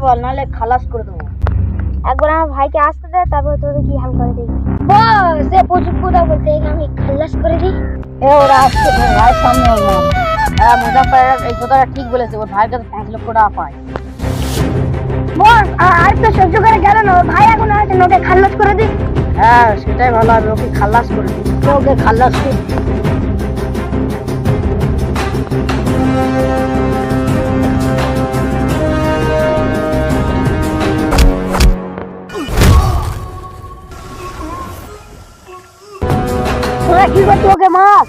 বল, নাহলে খালাস করে দেবো। একবার আমার ভাইকে আসতে দে, তারপর তোদের কি হাল করে দিই। বস সে প্রচুর কথা বলতে, আমি খালাস করে দিই। ওরা আসছে তোর ভাইয়ের সামনে বললাম। হ্যাঁ, মুজাফফর এই কথাটা ঠিক বলেছে, ওর ভাইয়ের কাছে 5 লক্ষ টাকা পায়। বস আর তো সহ্য করে গেল না, ওর ভাই এখন আছে, ওকে খালাস করে দিই। হ্যাঁ, সেটাই ভালো হবে, ওকে খালাস করে দিই। ওকে খালাস করে দিই। তোরা কি করছো, ওকে মার।